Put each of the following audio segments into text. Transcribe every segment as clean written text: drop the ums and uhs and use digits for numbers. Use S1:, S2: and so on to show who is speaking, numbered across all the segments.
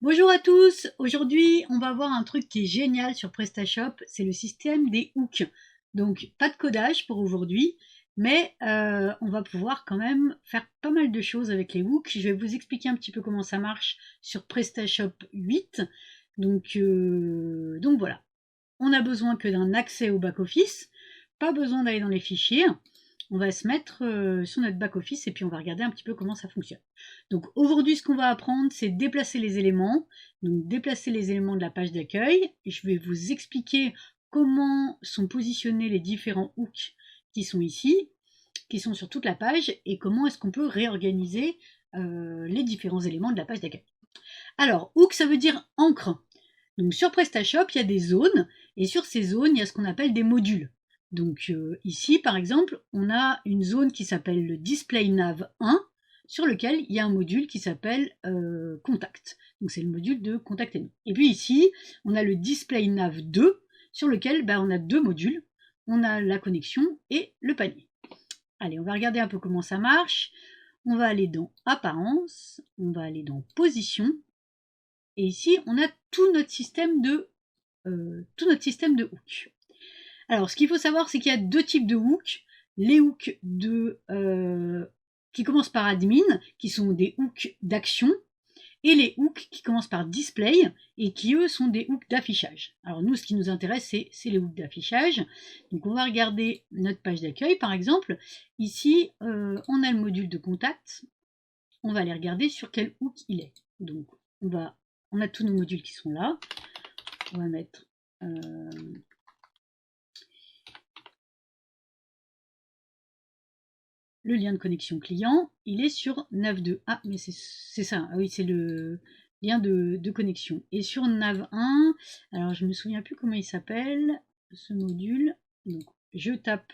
S1: Bonjour à tous, aujourd'hui on va voir un truc qui est génial sur PrestaShop, c'est le système des hooks. Donc pas de codage pour aujourd'hui, mais on va pouvoir quand même faire pas mal de choses avec les hooks. Je vais vous expliquer un petit peu comment ça marche sur PrestaShop 8. Donc voilà, on a besoin que d'un accès au back-office, pas besoin d'aller dans les fichiers. On va se mettre sur notre back-office et puis on va regarder un petit peu comment ça fonctionne. Donc aujourd'hui, ce qu'on va apprendre, c'est déplacer les éléments. Donc déplacer les éléments de la page d'accueil. Je vais vous expliquer comment sont positionnés les différents hooks qui sont ici, qui sont sur toute la page, et comment est-ce qu'on peut réorganiser les différents éléments de la page d'accueil. Alors, hook, ça veut dire encre. Donc sur PrestaShop, il y a des zones, et sur ces zones, il y a ce qu'on appelle des modules. Donc ici, par exemple, on a une zone qui s'appelle le Display Nav 1, sur lequel il y a un module qui s'appelle Contact. Donc c'est le module de Contact Nous. Et puis ici, on a le Display Nav 2, sur lequel on a deux modules. On a la connexion et le panier. Allez, on va regarder un peu comment ça marche. On va aller dans Apparence, on va aller dans Position, et ici, on a tout notre système de hooks. Alors, ce qu'il faut savoir, c'est qu'il y a deux types de hooks. Les hooks qui commencent par admin, qui sont des hooks d'action, et les hooks qui commencent par display, et qui, eux, sont des hooks d'affichage. Alors, nous, ce qui nous intéresse, c'est les hooks d'affichage. Donc, on va regarder notre page d'accueil, par exemple. Ici, on a le module de contact. On va aller regarder sur quel hook il est. Donc, on a tous nos modules qui sont là. On va mettre le lien de connexion client. Il est sur nav2. Ah, mais c'est ça. Ah oui, c'est le lien de connexion. Et sur nav1, alors je ne me souviens plus comment il s'appelle, ce module. Donc, je tape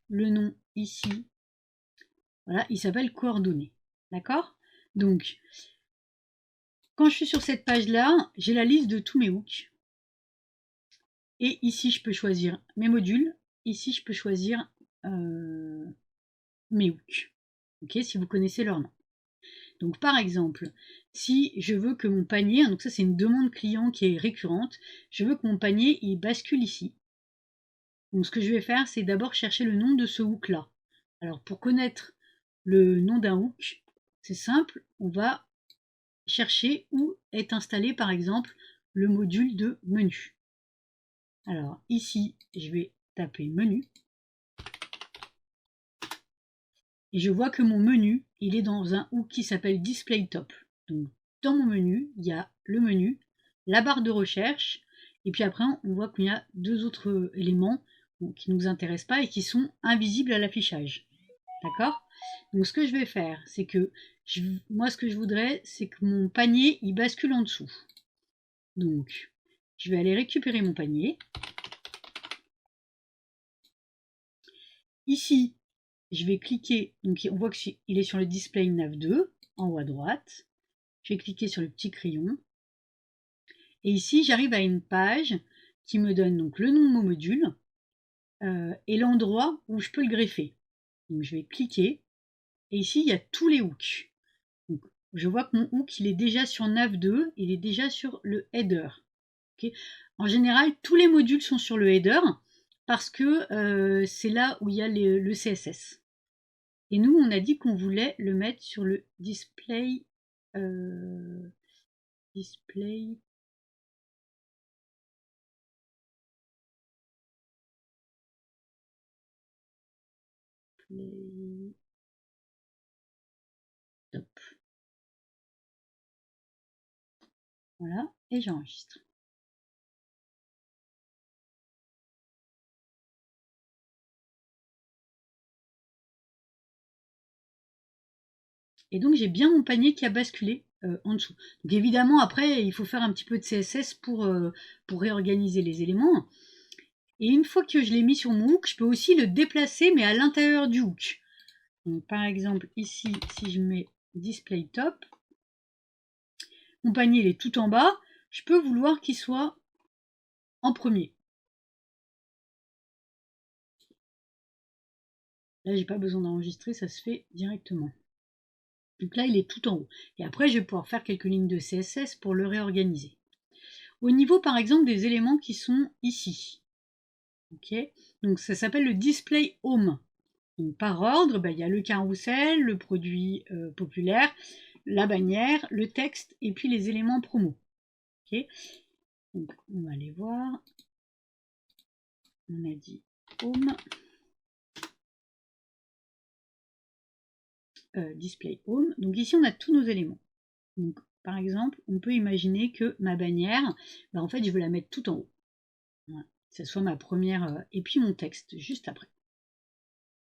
S1: le nom ici. Voilà, il s'appelle coordonnées. D'accord? Donc, quand je suis sur cette page-là, j'ai la liste de tous mes hooks. Et ici, je peux choisir mes modules. Ici, je peux choisir mes hooks. Ok, si vous connaissez leur nom. Donc, par exemple, si je veux que mon panier, donc ça c'est une demande client qui est récurrente, je veux que mon panier il bascule ici. Donc, ce que je vais faire, c'est d'abord chercher le nom de ce hook-là. Alors, pour connaître le nom d'un hook, c'est simple, on va chercher où est installé, par exemple, le module de menu. Alors ici, je vais taper menu. Et je vois que mon menu, il est dans un hook qui s'appelle Display Top. Donc dans mon menu, il y a le menu, la barre de recherche, et puis après on voit qu'il y a deux autres éléments qui ne nous intéressent pas et qui sont invisibles à l'affichage. D'accord? Donc ce que je vais faire, c'est que moi ce que je voudrais, c'est que mon panier il bascule en dessous. Donc je vais aller récupérer mon panier. Ici, je vais cliquer, donc on voit qu'il est sur le display nav 2, en haut à droite. Je vais cliquer sur le petit crayon. Et ici, j'arrive à une page qui me donne donc le nom de mon module et l'endroit où je peux le greffer. Donc je vais cliquer. Et ici, il y a tous les hooks. Donc, je vois que mon hook, il est déjà sur nav 2, il est déjà sur le header. Okay, en général, tous les modules sont sur le header parce que c'est là où il y a le CSS. Et nous, on a dit qu'on voulait le mettre sur le display. Display. Play, top. Voilà, et j'enregistre. Et donc j'ai bien mon panier qui a basculé en dessous. Donc évidemment, après, il faut faire un petit peu de CSS pour réorganiser les éléments. Et une fois que je l'ai mis sur mon hook, je peux aussi le déplacer, mais à l'intérieur du hook. Donc, par exemple, ici, si je mets Display Top, mon panier il est tout en bas, je peux vouloir qu'il soit en premier. Là, j'ai pas besoin d'enregistrer, ça se fait directement. Donc là, il est tout en haut. Et après, je vais pouvoir faire quelques lignes de CSS pour le réorganiser. Au niveau, par exemple, des éléments qui sont ici. Okay, donc ça s'appelle le display home. Donc par ordre, il y a le carrousel, le produit populaire, la bannière, le texte et puis les éléments promo. Okay, donc on va aller voir. On a dit home. Display home. Donc ici on a tous nos éléments. Donc par exemple, on peut imaginer que ma bannière, en fait je veux la mettre tout en haut. Voilà. Que ce soit ma première et puis mon texte juste après.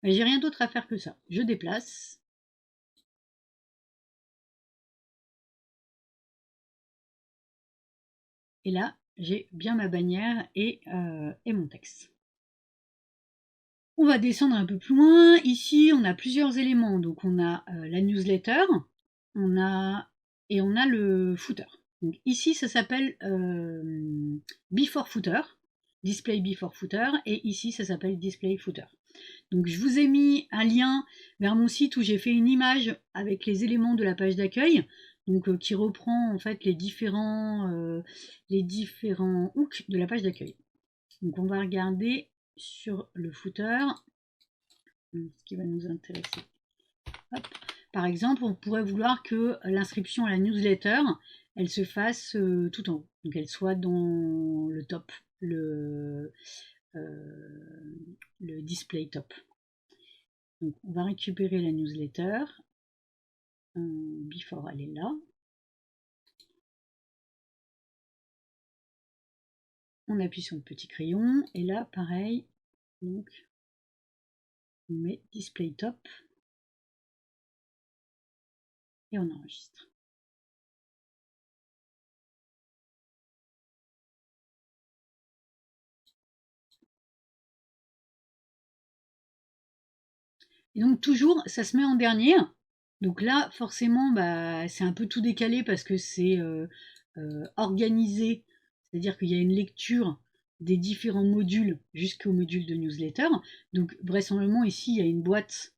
S1: J'ai rien d'autre à faire que ça. Je déplace. Et là, j'ai bien ma bannière et mon texte. On va descendre un peu plus loin. Ici, on a plusieurs éléments. Donc, on a la newsletter, on a le footer. Donc, ici, ça s'appelle Before Footer, Display Before Footer, et ici, ça s'appelle Display Footer. Donc, je vous ai mis un lien vers mon site où j'ai fait une image avec les éléments de la page d'accueil. Donc, qui reprend en fait les différents hooks de la page d'accueil. Donc on va regarder sur le footer ce qui va nous intéresser. Hop. Par exemple, on pourrait vouloir que l'inscription à la newsletter, elle se fasse tout en haut. Donc elle soit dans le top, le display top. Donc on va récupérer la newsletter. Before, elle est là. On appuie sur le petit crayon et là pareil, donc on met display top et on enregistre. Et donc toujours ça se met en dernier. Donc là forcément c'est un peu tout décalé parce que c'est organisé, c'est-à-dire qu'il y a une lecture des différents modules jusqu'au module de newsletter. Donc vraisemblablement ici il y a une boîte,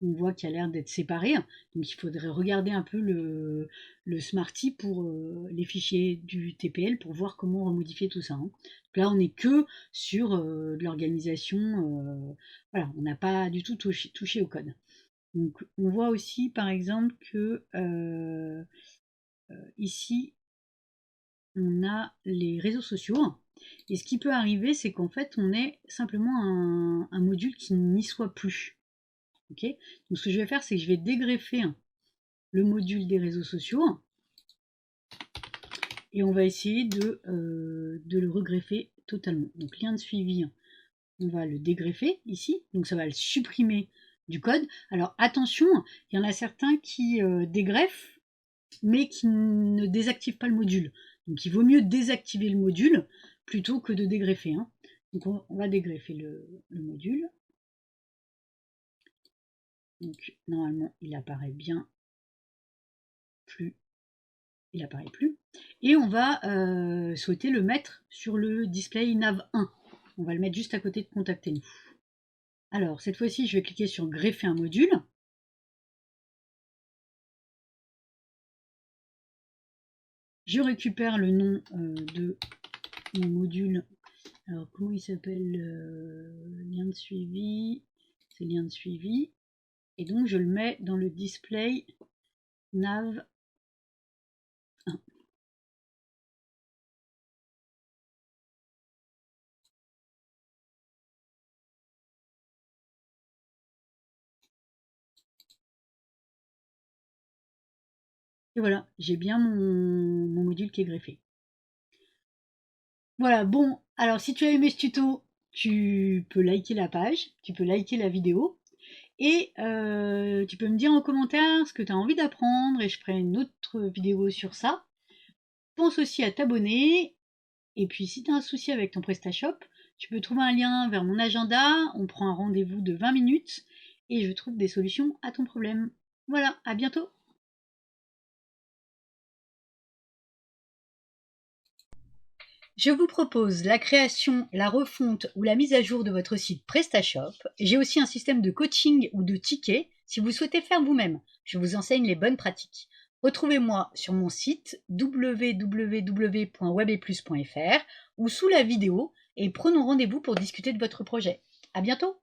S1: on voit qu'il a l'air d'être séparée. Donc il faudrait regarder un peu le Smarty pour les fichiers du TPL pour voir comment remodifier tout ça. Hein. Donc là on n'est que sur de l'organisation, voilà, on n'a pas du tout touché au code. Donc on voit aussi par exemple que ici on a les réseaux sociaux. Et ce qui peut arriver, c'est qu'en fait, on ait simplement un module qui n'y soit plus. Okay, donc ce que je vais faire, c'est que je vais dégreffer le module des réseaux sociaux. Et on va essayer de le regreffer totalement. Donc lien de suivi, on va le dégreffer ici. Donc ça va le supprimer du code. Alors attention, il y en a certains qui dégreffent, mais qui ne désactivent pas le module. Donc il vaut mieux désactiver le module plutôt que de dégreffer. Hein. Donc on va dégreffer le module. Donc normalement il apparaît bien plus. Il apparaît plus. Et on va souhaiter le mettre sur le display nav 1. On va le mettre juste à côté de Contactez-nous. Alors cette fois-ci je vais cliquer sur greffer un module. Je récupère le nom de mon module. Alors comment il s'appelle, lien de suivi, c'est lien de suivi. Et donc je le mets dans le display nav 1. Et voilà, j'ai bien mon module qui est greffé. Voilà, bon, alors si tu as aimé ce tuto, tu peux liker la page, tu peux liker la vidéo, et tu peux me dire en commentaire ce que tu as envie d'apprendre, et je ferai une autre vidéo sur ça. Pense aussi à t'abonner, et puis si tu as un souci avec ton PrestaShop, tu peux trouver un lien vers mon agenda, on prend un rendez-vous de 20 minutes, et je trouve des solutions à ton problème. Voilà, à bientôt! Je vous propose la création, la refonte ou la mise à jour de votre site PrestaShop. J'ai aussi un système de coaching ou de tickets Si vous souhaitez le faire vous-même, je vous enseigne les bonnes pratiques. Retrouvez-moi sur mon site www.webeplus.fr ou sous la vidéo et prenons rendez-vous pour discuter de votre projet. À bientôt!